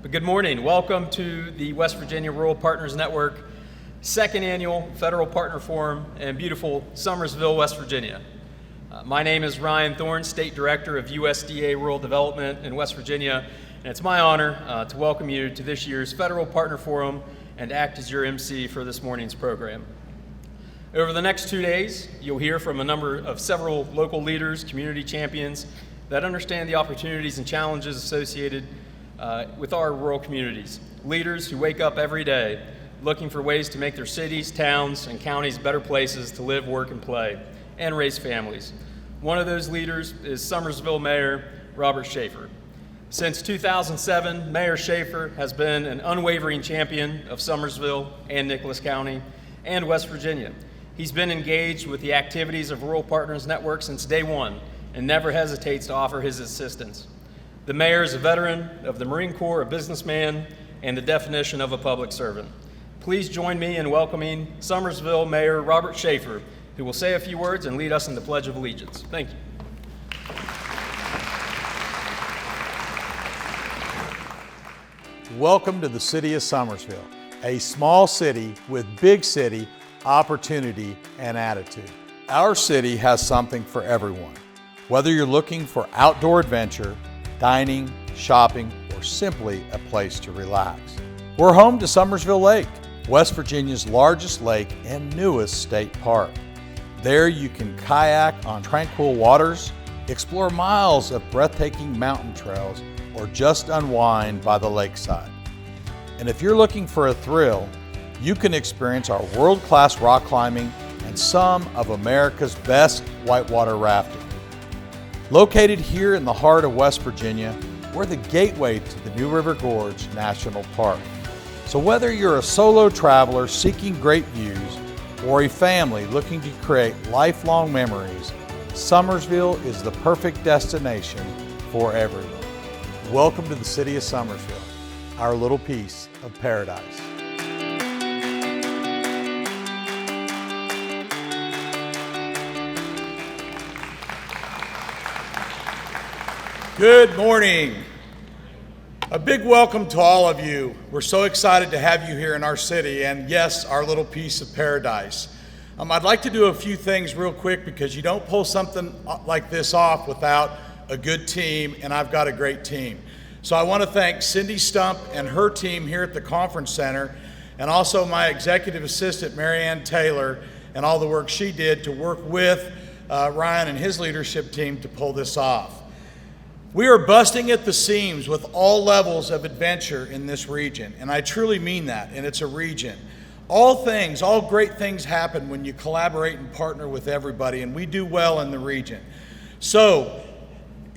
But good morning. Welcome to the West Virginia Rural Partners Network second annual Federal Partner Forum in beautiful Summersville, West Virginia. My name is Ryan Thorne, State Director of USDA Rural Development in West Virginia, and it's my honor to welcome you to this year's Federal Partner Forum and act as your MC for this morning's program. Over the next 2 days, you'll hear from several local leaders, community champions that understand the opportunities and challenges associated with our rural communities. Leaders who wake up every day looking for ways to make their cities, towns, and counties better places to live, work, and play, and raise families. One of those leaders is Summersville Mayor Robert Schaefer. Since 2007, Mayor Schaefer has been an unwavering champion of Summersville and Nicholas County and West Virginia. He's been engaged with the activities of Rural Partners Network since day one and never hesitates to offer his assistance. The mayor is a veteran of the Marine Corps, a businessman, and the definition of a public servant. Please join me in welcoming Summersville Mayor Robert Schaefer, who will say a few words and lead us in the Pledge of Allegiance. Thank you. Welcome to the city of Summersville, a small city with big city opportunity and attitude. Our city has something for everyone. Whether you're looking for outdoor adventure, dining, shopping, or simply a place to relax. We're home to Summersville Lake, West Virginia's largest lake and newest state park. There you can kayak on tranquil waters, explore miles of breathtaking mountain trails, or just unwind by the lakeside. And if you're looking for a thrill, you can experience our world-class rock climbing and some of America's best whitewater rafting. Located here in the heart of West Virginia, we're the gateway to the New River Gorge National Park. So whether you're a solo traveler seeking great views or a family looking to create lifelong memories, Summersville is the perfect destination for everyone. Welcome to the city of Summersville, our little piece of paradise. Good morning. A big welcome to all of you. We're so excited to have you here in our city and yes, our little piece of paradise. I'd like to do a few things real quick because you don't pull something like this off without a good team, and I've got a great team. So I want to thank Cindy Stump and her team here at the Conference Center, and also my executive assistant, Marianne Taylor, and all the work she did to work with Ryan and his leadership team to pull this off. We are busting at the seams with all levels of adventure in this region, and I truly mean that, and it's a region. All great things happen when you collaborate and partner with everybody, and we do well in the region. So,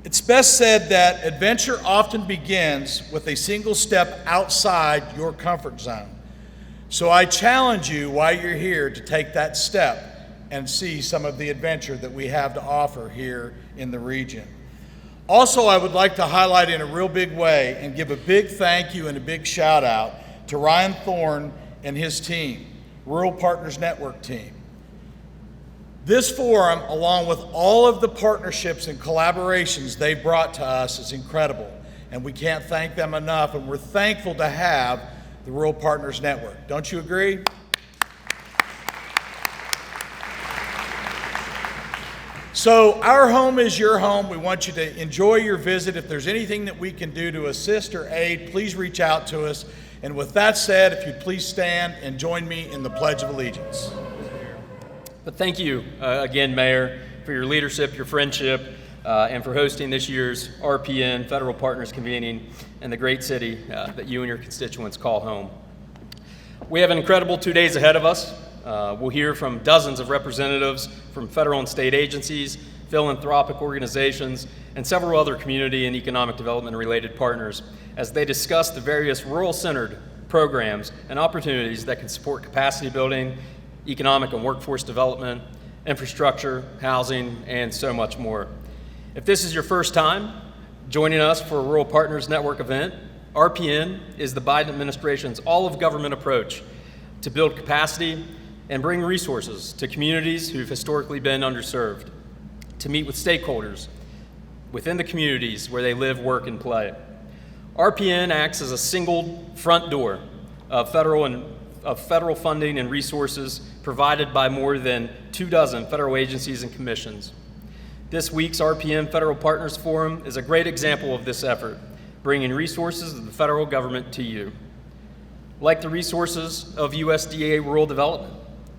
it's best said that adventure often begins with a single step outside your comfort zone. So I challenge you while you're here to take that step and see some of the adventure that we have to offer here in the region. Also, I would like to highlight in a real big way and give a big thank you and a big shout out to Ryan Thorne and his team, Rural Partners Network team. This forum, along with all of the partnerships and collaborations they brought to us, is incredible, and we can't thank them enough, and we're thankful to have the Rural Partners Network. Don't you agree? So our home is your home. We want you to enjoy your visit. If there's anything that we can do to assist or aid, please reach out to us. And with that said, if you'd please stand and join me in the Pledge of Allegiance. But thank you again, Mayor, for your leadership, your friendship, and for hosting this year's RPN Federal Partners Convening in the great city that you and your constituents call home. We have an incredible 2 days ahead of us. We'll hear from dozens of representatives from federal and state agencies, philanthropic organizations, and several other community and economic development related partners as they discuss the various rural-centered programs and opportunities that can support capacity building, economic and workforce development, infrastructure, housing, and so much more. If this is your first time joining us for a Rural Partners Network event, RPN is the Biden administration's all-of-government approach to build capacity and bring resources to communities who've historically been underserved, to meet with stakeholders within the communities where they live, work, and play. RPN acts as a single front door of federal funding and resources provided by more than 24 federal agencies and commissions. This week's RPN Federal Partners Forum is a great example of this effort, bringing resources of the federal government to you. Like the resources of USDA Rural Development.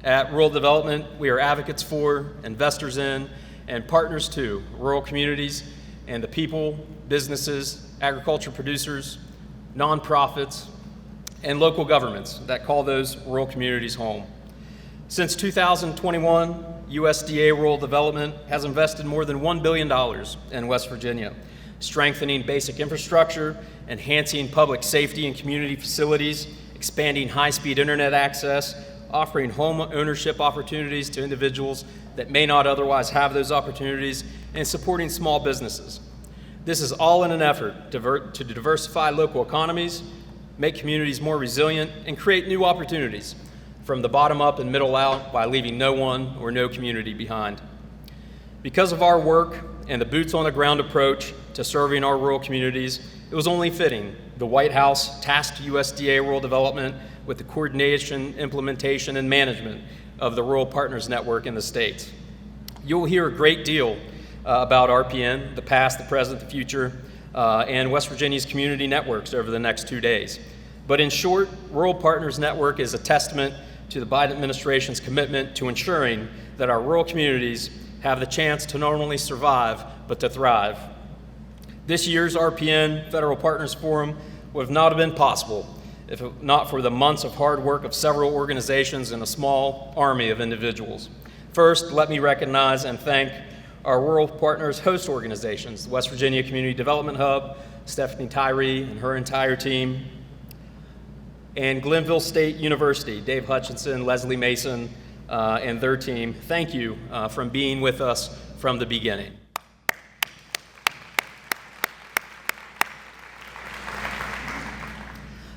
At Rural Development, we are advocates for, investors in, and partners to rural communities and the people, businesses, agriculture producers, nonprofits, and local governments that call those rural communities home. Since 2021, USDA Rural Development has invested more than $1 billion in West Virginia, strengthening basic infrastructure, enhancing public safety and community facilities, expanding high-speed internet access, offering home ownership opportunities to individuals that may not otherwise have those opportunities, and supporting small businesses. This is all in an effort to diversify local economies, make communities more resilient, and create new opportunities from the bottom up and middle out by leaving no one or no community behind. Because of our work and the boots on the ground approach to serving our rural communities, it was only fitting the White House tasked USDA Rural Development with the coordination, implementation, and management of the Rural Partners Network in the state. You'll hear a great deal about RPN, the past, the present, the future, and West Virginia's community networks over the next 2 days. But in short, Rural Partners Network is a testament to the Biden administration's commitment to ensuring that our rural communities have the chance to not only survive, but to thrive. This year's RPN Federal Partners Forum would have not have been possible if not for the months of hard work of several organizations and a small army of individuals. First, let me recognize and thank our Rural Partners host organizations, the West Virginia Community Development Hub, Stephanie Tyree and her entire team, and Glenville State University, Dave Hutchinson, Leslie Mason, and their team. Thank you for being with us from the beginning.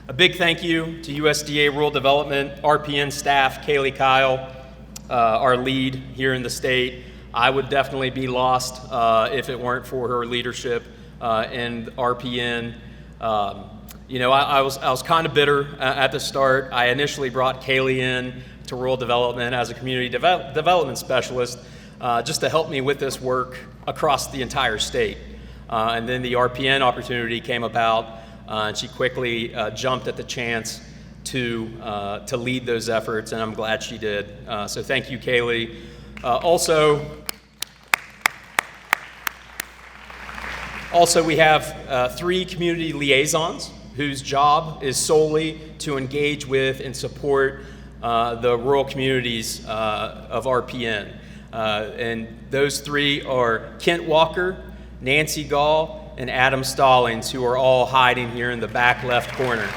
A big thank you to USDA Rural Development, RPN staff, Kaylee Kyle, our lead here in the state. I would definitely be lost if it weren't for her leadership in RPN. I was kind of bitter at the start. I initially brought Kaylee in to Rural Development as a community development specialist just to help me with this work across the entire state. And then the RPN opportunity came about, and she quickly jumped at the chance to lead those efforts, and I'm glad she did. So thank you, Kaylee. Also, we have 3 community liaisons whose job is solely to engage with and support the rural communities of RPN. And those 3 are Kent Walker, Nancy Gall, and Adam Stallings, who are all hiding here in the back left corner.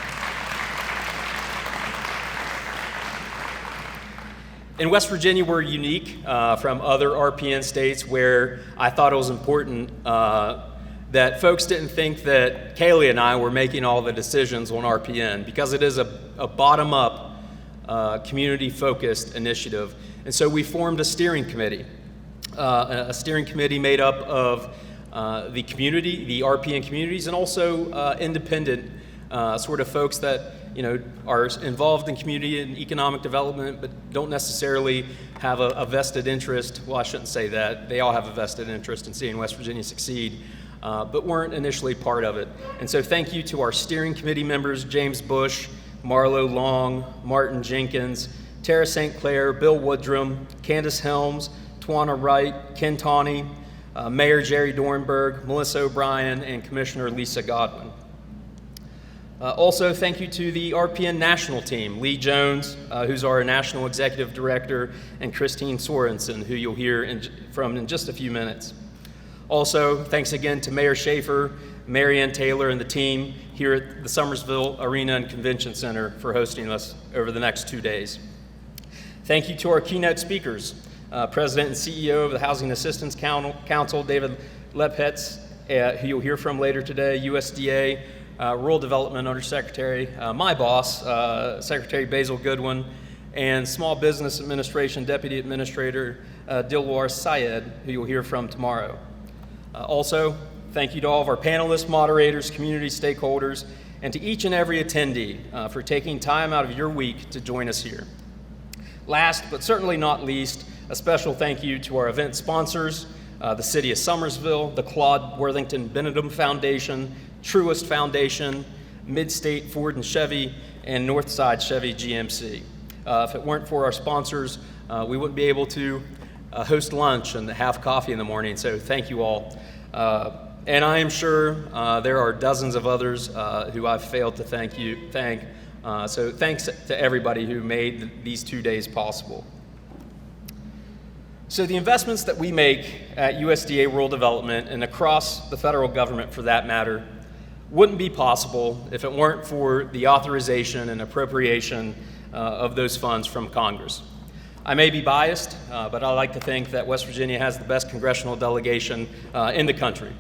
In West Virginia, we're unique from other RPN states where I thought it was important that folks didn't think that Kaylee and I were making all the decisions on RPN, because it is a bottom-up, community-focused initiative. And so we formed a steering committee made up of the community, the RPN communities, and also independent sort of folks that are involved in community and economic development, but don't necessarily have a vested interest. Well, I shouldn't say that. They all have a vested interest in seeing West Virginia succeed, but weren't initially part of it. And so thank you to our steering committee members, James Bush, Marlo Long, Martin Jenkins, Tara St. Clair, Bill Woodrum, Candace Helms, Tawana Wright, Ken Tawney, Mayor Jerry Dornberg, Melissa O'Brien, and Commissioner Lisa Godwin. Also, thank you to the RPN national team, Lee Jones, who's our national executive director, and Christine Sorensen, who you'll hear from in just a few minutes. Also, thanks again to Mayor Schaefer, Marianne Taylor, and the team here at the Summersville Arena and Convention Center for hosting us over the next 2 days. Thank you to our keynote speakers, President and CEO of the Housing Assistance Council, David Lepetz, who you'll hear from later today, USDA Rural Development Undersecretary, my boss, Secretary Basil Goodwin, and Small Business Administration Deputy Administrator Dilwar Syed, who you'll hear from tomorrow. Also, Thank you to all of our panelists, moderators, community stakeholders, and to each and every attendee for taking time out of your week to join us here. Last, but certainly not least, a special thank you to our event sponsors, the City of Summersville, the Claude Worthington Benedum Foundation, Truist Foundation, Midstate Ford and Chevy, and Northside Chevy GMC. If it weren't for our sponsors, we wouldn't be able to host lunch and have coffee in the morning, so thank you all. And I am sure there are dozens of others who I've failed to thank. So thanks to everybody who made these 2 days possible. So the investments that we make at USDA Rural Development and across the federal government for that matter wouldn't be possible if it weren't for the authorization and appropriation of those funds from Congress. I may be biased, but I like to think that West Virginia has the best congressional delegation in the country.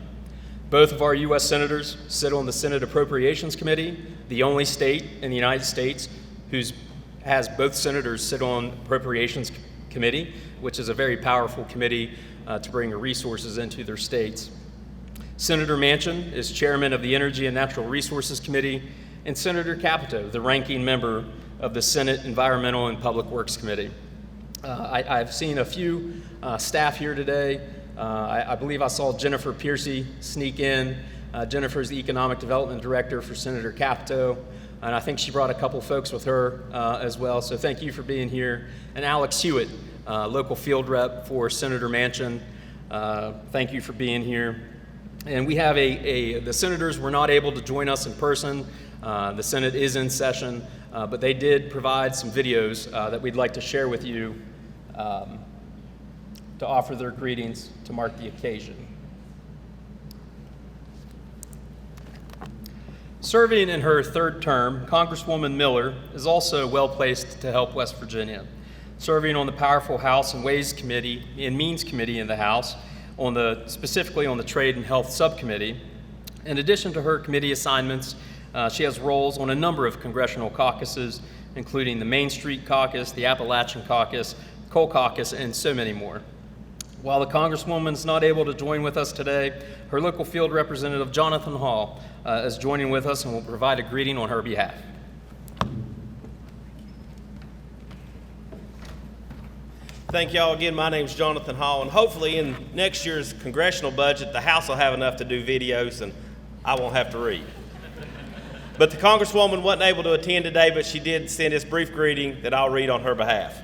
Both of our U.S. senators sit on the Senate Appropriations Committee, the only state in the United States has both senators sit on Appropriations Committee, which is a very powerful committee to bring resources into their states. Senator Manchin is chairman of the Energy and Natural Resources Committee, and Senator Capito, the ranking member of the Senate Environmental and Public Works Committee. I've seen a few staff here today. I believe I saw Jennifer Piercy sneak in. Jennifer's the Economic Development Director for Senator Capito, and I think she brought a couple folks with her as well, so thank you for being here. And Alex Hewitt, local field rep for Senator Manchin, thank you for being here. And we have the senators were not able to join us in person. The Senate is in session, but they did provide some videos that we'd like to share with you to offer their greetings to mark the occasion. Serving in her third term, Congresswoman Miller is also well placed to help West Virginia, serving on the powerful House and Ways Committee and Means Committee in the House, specifically on the Trade and Health Subcommittee. In addition to her committee assignments, she has roles on a number of congressional caucuses, including the Main Street Caucus, the Appalachian Caucus, Coal Caucus, and so many more. While the Congresswoman is not able to join with us today, her local field representative, Jonathan Hall, is joining with us and will provide a greeting on her behalf. Thank y'all again. My name's Jonathan Hall, and hopefully in next year's congressional budget, the House will have enough to do videos and I won't have to read. But the Congresswoman wasn't able to attend today, but she did send this brief greeting that I'll read on her behalf.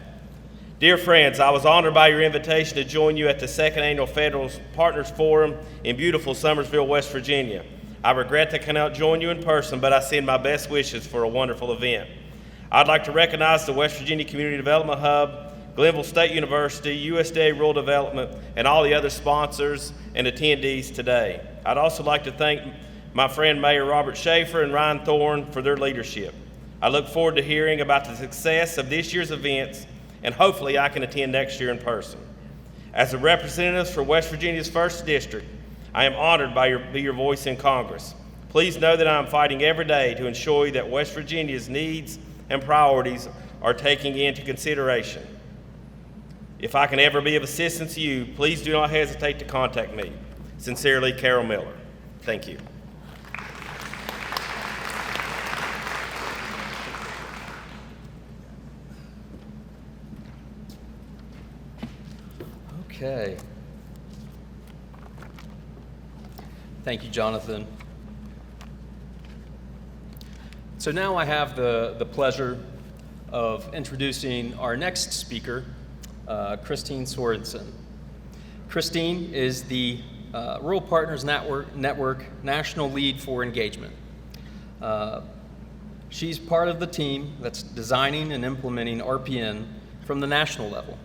Dear friends, I was honored by your invitation to join you at the second annual Federal Partners Forum in beautiful Summersville, West Virginia. I regret I cannot join you in person, but I send my best wishes for a wonderful event. I'd like to recognize the West Virginia Community Development Hub, Glenville State University, USDA Rural Development, and all the other sponsors and attendees today. I'd also like to thank my friend Mayor Robert Schaefer and Ryan Thorne for their leadership. I look forward to hearing about the success of this year's events, and hopefully I can attend next year in person. As a representative for West Virginia's 1st District, I am honored to be your voice in Congress. Please know that I am fighting every day to ensure that West Virginia's needs and priorities are taken into consideration. If I can ever be of assistance to you, please do not hesitate to contact me. Sincerely, Carol Miller. Thank you. Okay. Thank you, Jonathan. So now I have the pleasure of introducing our next speaker, Christine Sorensen. Christine is the Rural Partners Network National Lead for Engagement. She's part of the team that's designing and implementing RPN from the national level.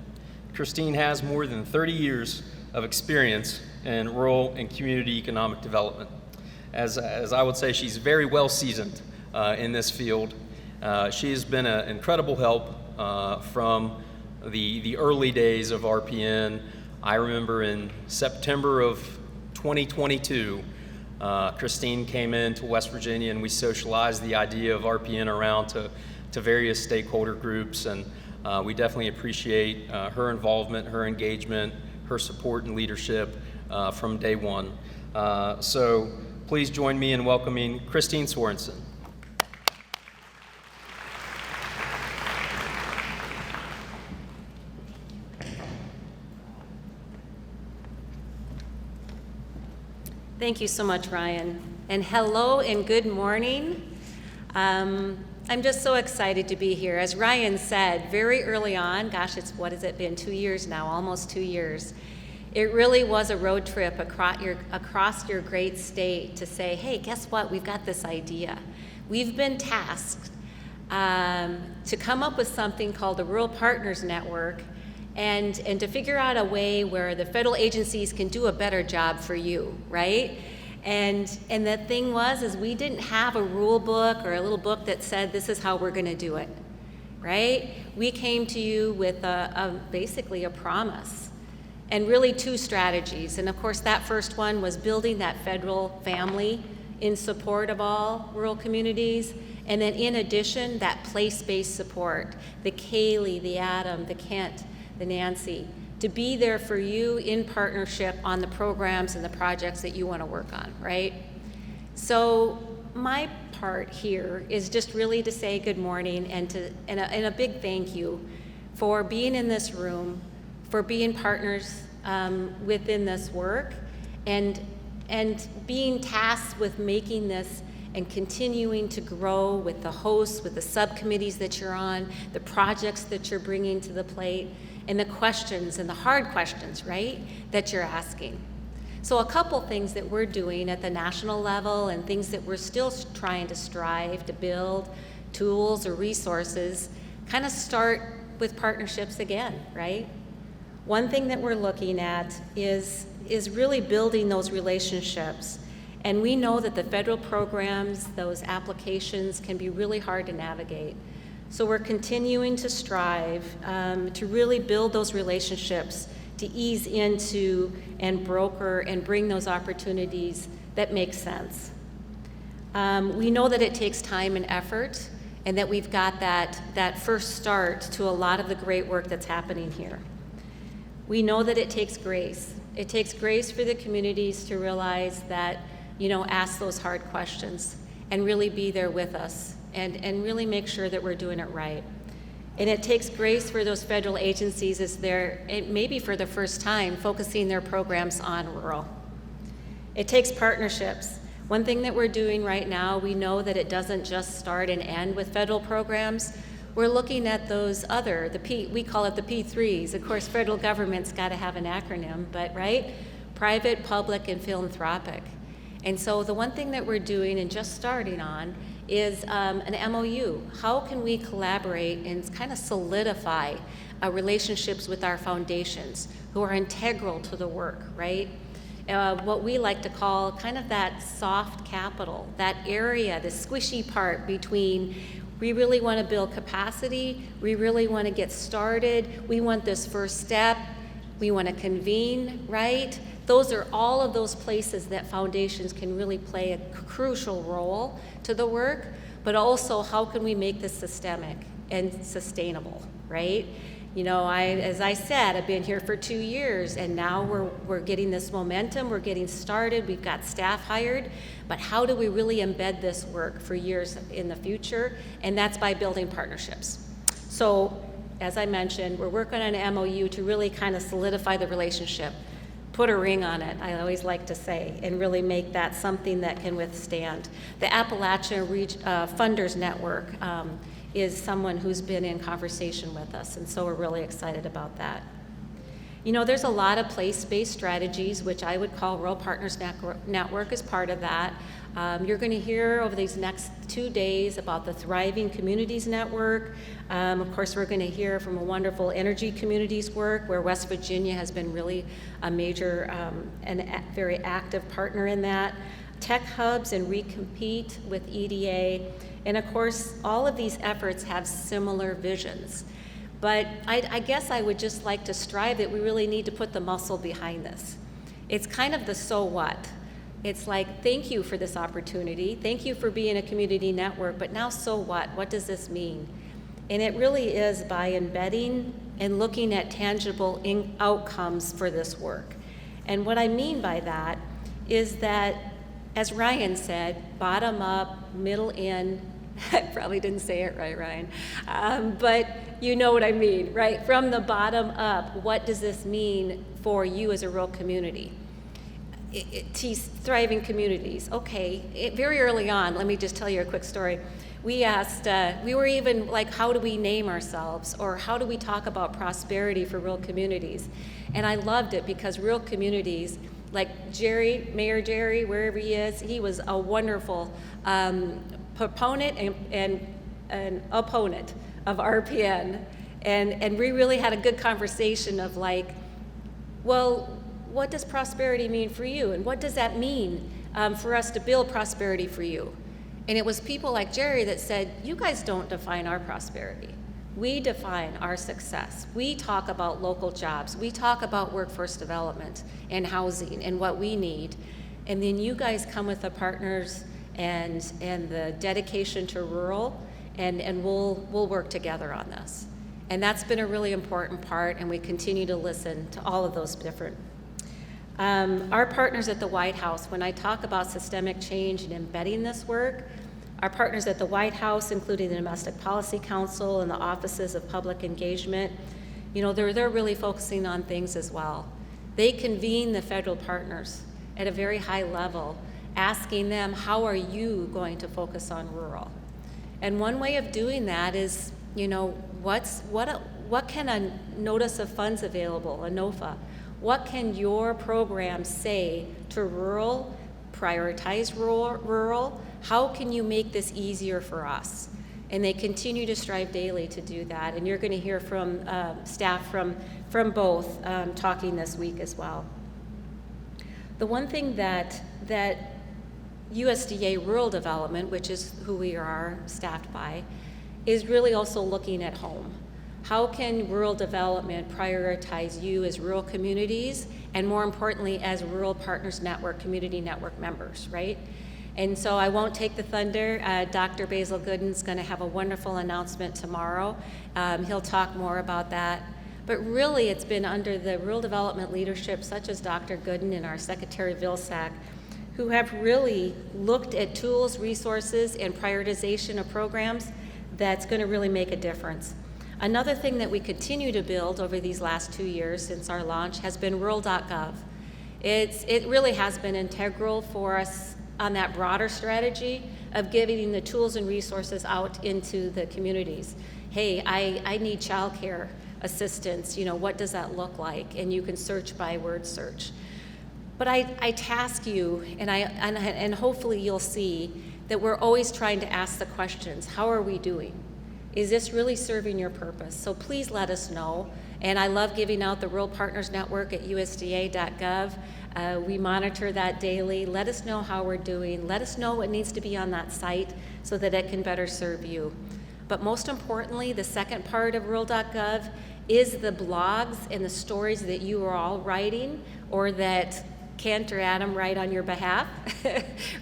Christine has more than 30 years of experience in rural and community economic development. As I would say, she's very well seasoned in this field. She has been an incredible help from the early days of RPN. I remember in September of 2022, Christine came into West Virginia and we socialized the idea of RPN around to various stakeholder groups, and we definitely appreciate her involvement, her engagement, her support and leadership from day one. So please join me in welcoming Christine Sorensen. Thank you so much, Ryan. And hello and good morning. I'm just so excited to be here. As Ryan said, very early on, gosh, what has it been, 2 years now, almost 2 years. It really was a road trip across your great state to say, hey, guess what? We've got this idea. We've been tasked to come up with something called the Rural Partners Network and to figure out a way where the federal agencies can do a better job for you, right? And the thing is we didn't have a rule book or a little book that said this is how we're going to do it, right? We came to you with basically a promise and really 2 strategies. And of course, that first one was building that federal family in support of all rural communities. And then in addition, that place-based support, the Kaylee, the Adam, the Kent, the Nancy, to be there for you in partnership on the programs and the projects that you want to work on, right? So my part here is just really to say good morning and a big thank you for being in this room, for being partners within this work, and being tasked with making this and continuing to grow with the hosts, with the subcommittees that you're on, the projects that you're bringing to the plate, and the questions and the hard questions, right, that you're asking. So a couple things that we're doing at the national level and things that we're still trying to strive to build, tools or resources, kind of start with partnerships again, right? One thing that we're looking at is really building those relationships. And we know that the federal programs, those applications can be really hard to navigate. So we're continuing to strive to really build those relationships, to ease into and broker and bring those opportunities that make sense. We know that it takes time and effort, and that we've got that first start to a lot of the great work that's happening here. We know that it takes grace. It takes grace for the communities to realize that, ask those hard questions and really be there with us and really make sure that we're doing it right. And it takes grace for those federal agencies as they're, maybe for the first time, focusing their programs on rural. It takes partnerships. One thing that we're doing right now, we know that it doesn't just start and end with federal programs. We're looking at those we call it the P3s. Of course, federal government's got to have an acronym, but right? Private, public, and philanthropic. And so the one thing that we're doing and just starting on is an MOU. How can we collaborate and kind of solidify relationships with our foundations who are integral to the work, right? What we like to call kind of that soft capital, that area, the squishy part between we really want to build capacity, we really want to get started, we want this first step, we want to convene, right? Those are all of those places that foundations can really play a crucial role to the work, but also how can we make this systemic and sustainable, right? As I said, I've been here for 2 years, and now we're getting this momentum, we're getting started, we've got staff hired, but how do we really embed this work for years in the future? And that's by building partnerships. So, as I mentioned, we're working on an MOU to really kind of solidify the relationship, put a ring on it, I always like to say, and really make that something that can withstand. The Appalachian Funders Network is someone who's been in conversation with us, and so we're really excited about that. There's a lot of place-based strategies, which I would call Rural Partners Network as part of that. You're going to hear over these next 2 days about the Thriving Communities Network. Of course, we're going to hear from a wonderful energy communities work where West Virginia has been really a major and very active partner in that. Tech hubs and Recompete with EDA. And of course, all of these efforts have similar visions. But I guess I would just like to strive that we really need to put the muscle behind this. It's kind of the so what. It's like, thank you for this opportunity. Thank you for being a community network, but now so what? What does this mean? And it really is by embedding and looking at tangible outcomes for this work. And what I mean by that is that, as Ryan said, bottom up, middle in. I probably didn't say it right, Ryan, but you know what I mean, right? From the bottom up, what does this mean for you as a rural community? Thriving communities. Okay, very early on, let me just tell you a quick story. We asked, we were even like, how do we name ourselves, or how do we talk about prosperity for rural communities? And I loved it because rural communities, like Jerry, Mayor Jerry, wherever he is, he was a wonderful proponent and an opponent of RPN. And we really had a good conversation of like, well, what does prosperity mean for you? And what does that mean for us to build prosperity for you? And it was people like Jerry that said, you guys don't define our prosperity. We define our success. We talk about local jobs. We talk about workforce development and housing and what we need. And then you guys come with the partners and the dedication to rural, and we'll work together on this. And that's been a really important part, and we continue to listen to all of those different. Our partners at the White House, when I talk about systemic change and embedding this work, our partners at the White House, including the Domestic Policy Council and the Offices of Public Engagement, they're really focusing on things as well. They convene the federal partners at a very high level, asking them, how are you going to focus on rural? And one way of doing that is, what can a Notice of Funds Available, a NOFA, what can your program say to rural, prioritize rural? How can you make this easier for us? And they continue to strive daily to do that. And you're going to hear from staff from both talking this week as well. The one thing that USDA Rural Development, which is who we are staffed by, is really also looking at home. How can rural development prioritize you as rural communities, and more importantly, as Rural Partners Network, community network members, right? And so I won't take the thunder. Dr. Basil Gooden's going to have a wonderful announcement tomorrow. He'll talk more about that. But really, it's been under the rural development leadership, such as Dr. Gooden and our Secretary Vilsack, who have really looked at tools, resources, and prioritization of programs that's going to really make a difference. Another thing that we continue to build over these last 2 years since our launch has been rural.gov. It really has been integral for us on that broader strategy of giving the tools and resources out into the communities. Hey, I need childcare assistance, what does that look like? And you can search by word search. But I task you, and hopefully you'll see that we're always trying to ask the questions, how are we doing? Is this really serving your purpose? So please let us know. And I love giving out the Rural Partners Network at USDA.gov. We monitor that daily. Let us know how we're doing. Let us know what needs to be on that site so that it can better serve you. But most importantly, the second part of rural.gov is the blogs and the stories that you are all writing, or that Kent or Adam write on your behalf,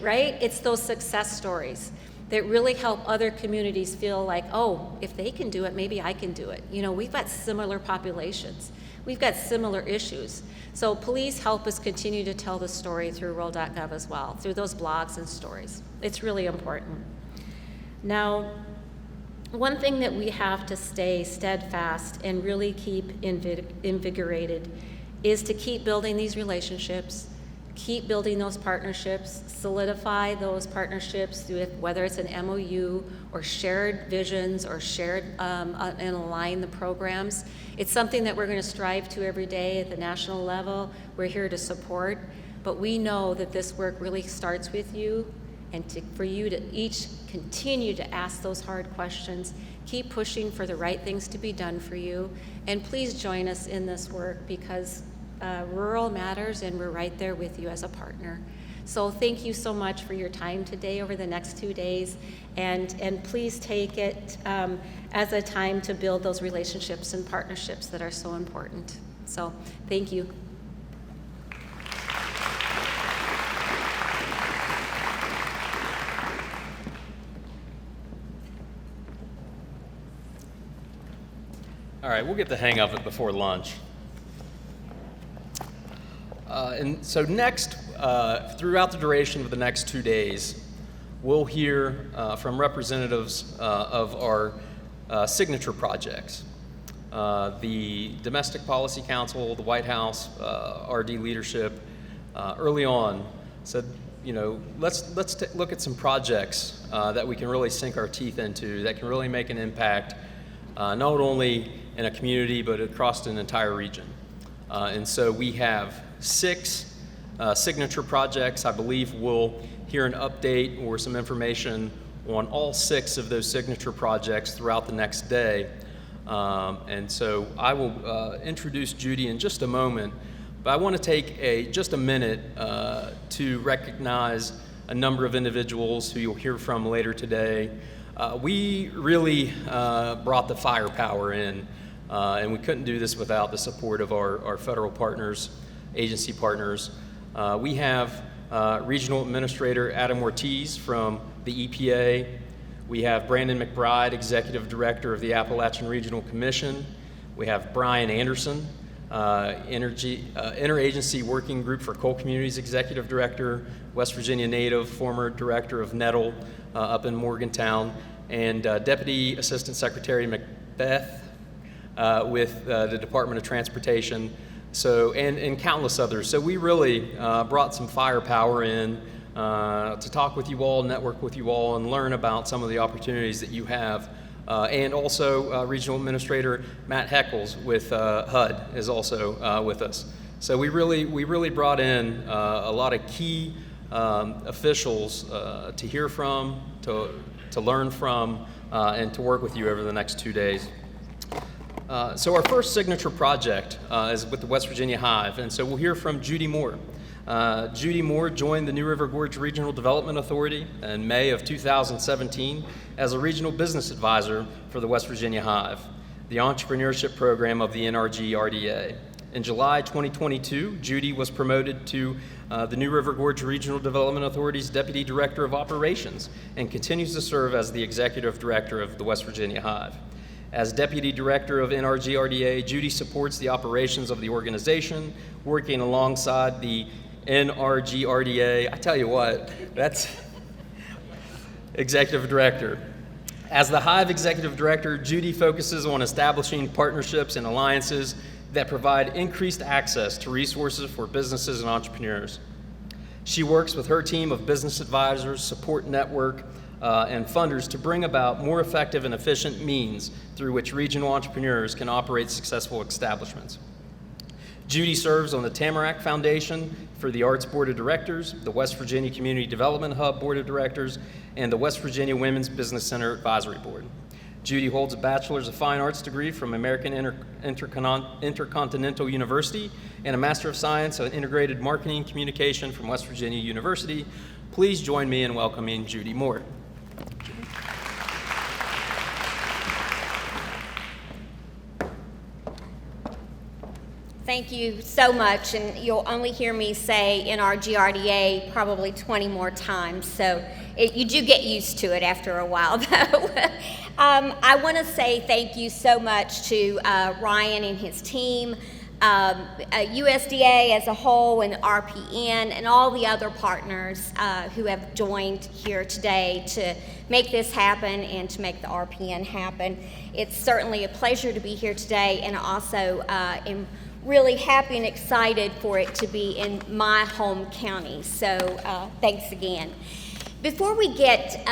right? It's those success stories that really help other communities feel like, oh, if they can do it, maybe I can do it. We've got similar populations. We've got similar issues. So please help us continue to tell the story through rural.gov as well, through those blogs and stories. It's really important. Now, one thing that we have to stay steadfast and really keep invigorated is to keep building these relationships, keep building those partnerships, solidify those partnerships with whether it's an MOU or shared visions or shared and align the programs. It's something that we're going to strive to every day at the national level. We're here to support, but we know that this work really starts with you, and for you to each continue to ask those hard questions, keep pushing for the right things to be done for you, and please join us in this work, because rural matters, and we're right there with you as a partner. So thank you so much for your time today over the next 2 days, and please take it as a time to build those relationships and partnerships that are so important. So thank you. All right, we'll get the hang of it before lunch. And so next, throughout the duration of the next 2 days, we'll hear from representatives of our signature projects. The Domestic Policy Council, the White House, RD leadership, early on said, you know, let's look at some projects that we can really sink our teeth into, that can really make an impact, not only in a community, but across an entire region. And so we have 6 signature projects. I believe we'll hear an update or some information on all 6 of those signature projects throughout the next day. And so I will introduce Judy in just a moment, but I want to take just a minute to recognize a number of individuals who you'll hear from later today. We really brought the firepower in, and we couldn't do this without the support of our federal partners, agency partners. We have Regional Administrator Adam Ortiz from the EPA. We have Brandon McBride, Executive Director of the Appalachian Regional Commission. We have Brian Anderson, Interagency Working Group for Coal Communities Executive Director, West Virginia native, former Director of NETL up in Morgantown, and Deputy Assistant Secretary Macbeth with the Department of Transportation, and countless others. So we really brought some firepower in to talk with you all, network with you all, and learn about some of the opportunities that you have. And also Regional Administrator Matt Heckles with HUD is also with us. So we really brought in a lot of key officials to hear from, to learn from, and to work with you over the next 2 days. So our first signature project is with the West Virginia Hive, and so we'll hear from Judy Moore. Judy Moore joined the New River Gorge Regional Development Authority in May of 2017 as a regional business advisor for the West Virginia Hive, the entrepreneurship program of the NRG RDA. In July 2022, Judy was promoted to the New River Gorge Regional Development Authority's Deputy Director of Operations and continues to serve as the Executive Director of the West Virginia Hive. As Deputy Director of NRG RDA, Judy supports the operations of the organization, working alongside the NRG RDA. I tell you what, that's Executive Director. As the Hive Executive Director, Judy focuses on establishing partnerships and alliances that provide increased access to resources for businesses and entrepreneurs. She works with her team of business advisors, support network, and funders to bring about more effective and efficient means through which regional entrepreneurs can operate successful establishments. Judy serves on the Tamarack Foundation for the Arts Board of Directors, the West Virginia Community Development Hub Board of Directors, and the West Virginia Women's Business Center Advisory Board. Judy holds a Bachelor's of Fine Arts degree from American Intercontinental University and a Master of Science in Integrated Marketing Communication from West Virginia University. Please join me in welcoming Judy Moore. Thank you so much, and you'll only hear me say NRGRDA probably 20 more times, so you do get used to it after a while, though. I want to say thank you so much to Ryan and his team, USDA as a whole, and RPN, and all the other partners who have joined here today to make this happen and to make the RPN happen. It's certainly a pleasure to be here today, and also am really happy and excited for it to be in my home county. So thanks again. Before we get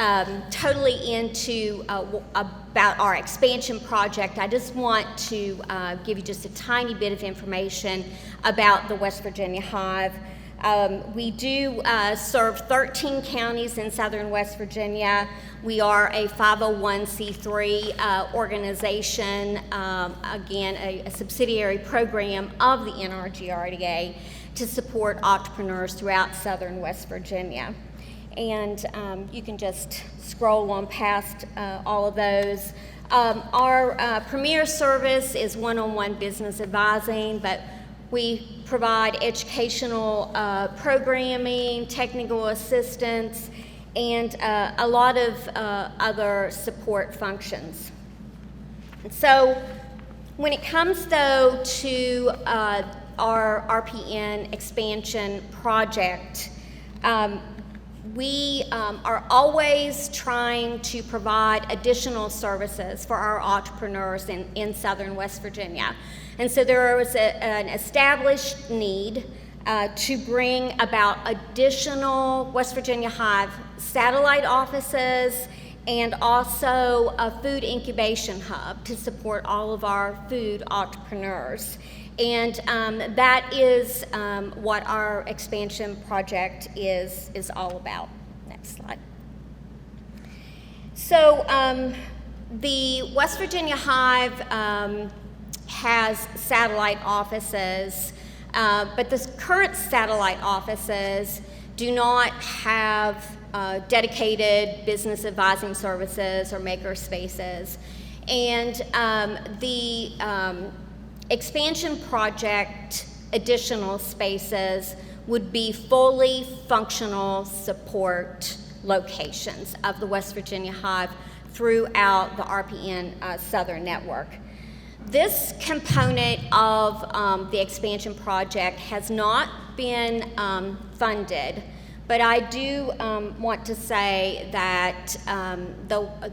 totally into about our expansion project, I just want to give you just a tiny bit of information about the West Virginia Hive. We do serve 13 counties in southern West Virginia. We are a 501c3 organization, again, a subsidiary program of the NRGRDA to support entrepreneurs throughout southern West Virginia. And you can just scroll on past all of those. Our premier service is one-on-one business advising, but we provide educational programming, technical assistance, and a lot of other support functions. And so when it comes, though, to our RPN expansion project, we are always trying to provide additional services for our entrepreneurs in southern West Virginia. And so there was an established need to bring about additional West Virginia Hive satellite offices and also a food incubation hub to support all of our food entrepreneurs. And that is what our expansion project is all about. Next slide. So the West Virginia Hive has satellite offices, but the current satellite offices do not have dedicated business advising services or maker spaces. And the expansion project additional spaces would be fully functional support locations of the West Virginia Hive throughout the RPN Southern Network. This component of the expansion project has not been funded, but I do want to say that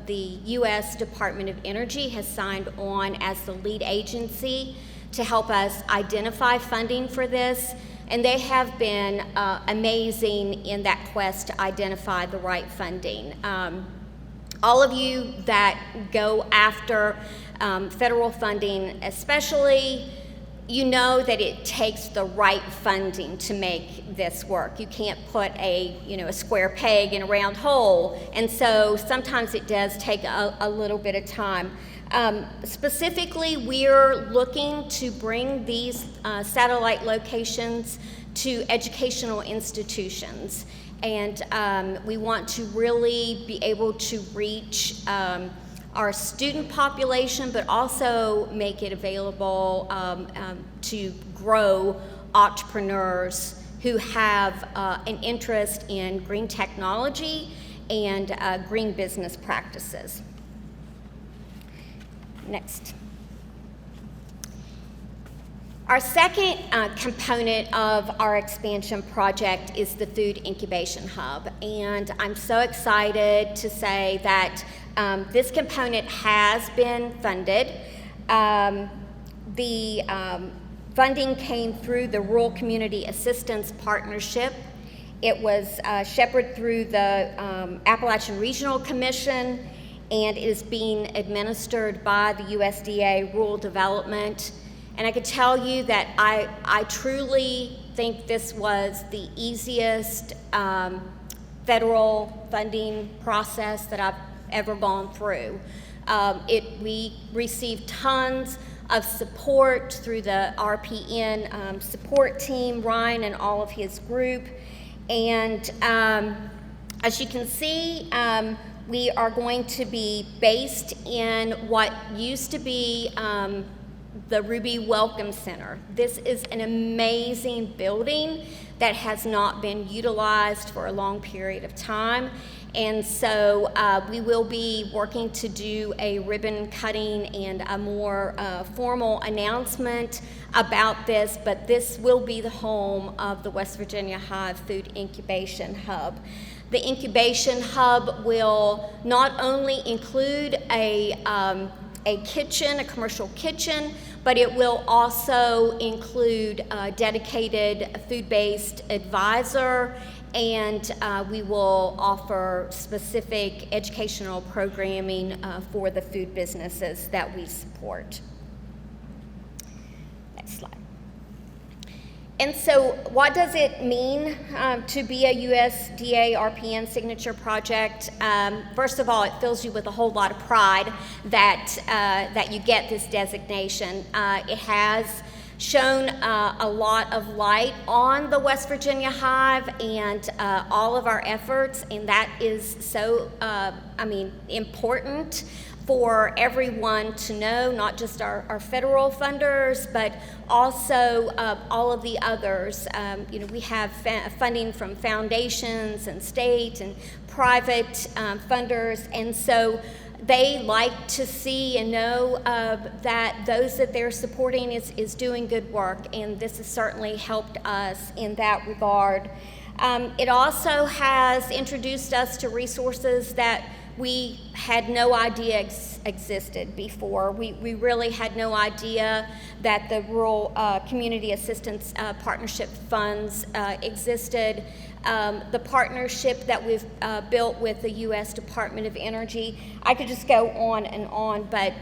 the U.S. Department of Energy has signed on as the lead agency to help us identify funding for this, and they have been amazing in that quest to identify the right funding. All of you that go after federal funding especially, you know that it takes the right funding to make this work. You can't put a square peg in a round hole, and so sometimes it does take a little bit of time. Specifically, we're looking to bring these satellite locations to educational institutions, and we want to really be able to reach our student population, but also make it available to grow entrepreneurs who have an interest in green technology and green business practices. Next. Our second component of our expansion project is the Food Incubation Hub, and I'm so excited to say that this component has been funded. The funding came through the Rural Community Assistance Partnership. It was shepherded through the Appalachian Regional Commission, and it is being administered by the USDA Rural Development. And I could tell you that I truly think this was the easiest federal funding process that I've ever gone through. We received tons of support through the RPN support team, Ryan and all of his group. And as you can see, we are going to be based in what used to be the Ruby Welcome Center. This is an amazing building that has not been utilized for a long period of time. And so we will be working to do a ribbon cutting and a more formal announcement about this, but this will be the home of the West Virginia Hive Food Incubation Hub. The incubation hub will not only include a kitchen, a commercial kitchen, but it will also include a dedicated food-based advisor, and we will offer specific educational programming for the food businesses that we support. Next slide. And so what does it mean to be a USDA RPN signature project? First of all, it fills you with a whole lot of pride that you get this designation. It has shown a lot of light on the West Virginia Hive and all of our efforts, and that is so, important for everyone to know, not just our federal funders, but also all of the others. We have funding from foundations and state and private funders, and so they like to see and know that those that they're supporting is doing good work, and this has certainly helped us in that regard. It also has introduced us to resources that we had no idea existed before. We really had no idea that the Rural Community Assistance Partnership Funds existed. The partnership that we've built with the U.S. Department of Energy, I could just go on and on, but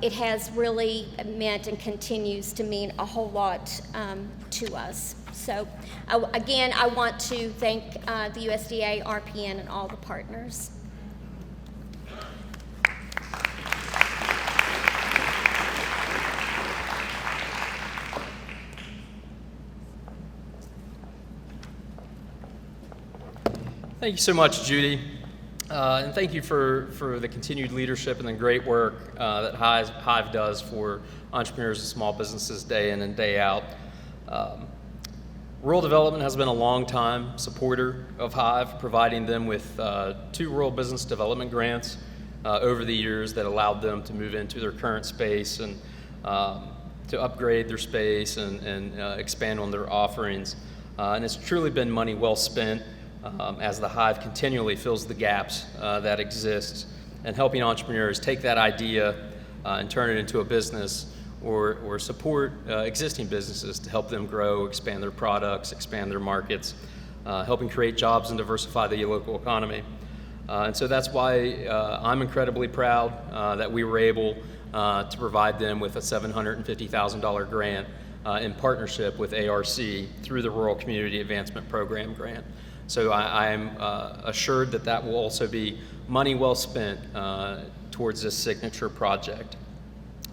it has really meant and continues to mean a whole lot to us. So again, I want to thank the USDA, RPN, and all the partners. Thank you so much, Judy. And thank you for the continued leadership and the great work that Hive does for entrepreneurs and small businesses day in and day out. Rural Development has been a long-time supporter of Hive, providing them with 2 rural business development grants over the years that allowed them to move into their current space and to upgrade their space and expand on their offerings. And it's truly been money well spent as the Hive continually fills the gaps that exist, and helping entrepreneurs take that idea and turn it into a business, or support existing businesses to help them grow, expand their products, expand their markets, helping create jobs and diversify the local economy. And so that's why I'm incredibly proud that we were able to provide them with a $750,000 grant in partnership with ARC through the Rural Community Advancement Program grant. So I'm assured that that will also be money well spent towards this signature project.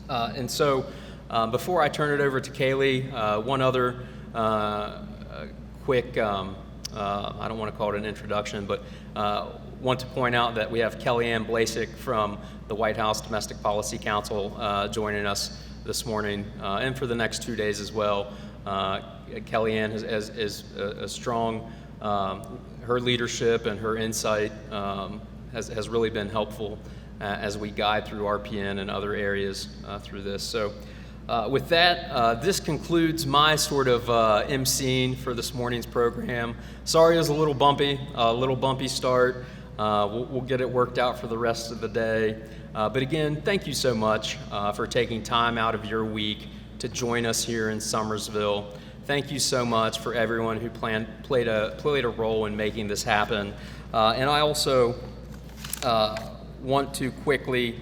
And so before I turn it over to Kaylee, one other quick, I don't want to call it an introduction, but want to point out that we have Kellyanne Blasek from the White House Domestic Policy Council joining us this morning and for the next 2 days as well. Kellyanne is a strong, her leadership and her insight has really been helpful as we guide through RPN and other areas through this. So with that, this concludes my sort of emceeing for this morning's program. Sorry it was a little bumpy start. We'll get it worked out for the rest of the day. But again, thank you so much for taking time out of your week to join us here in Summersville. Thank you so much for everyone who played a role in making this happen. And I also want to quickly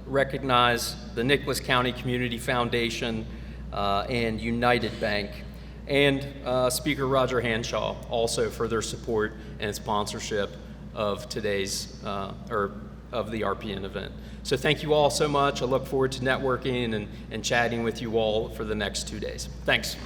recognize the Nicholas County Community Foundation and United Bank, and Speaker Roger Hanshaw also for their support and sponsorship of today's of the RPN event. So thank you all so much. I look forward to networking and chatting with you all for the next 2 days. Thanks.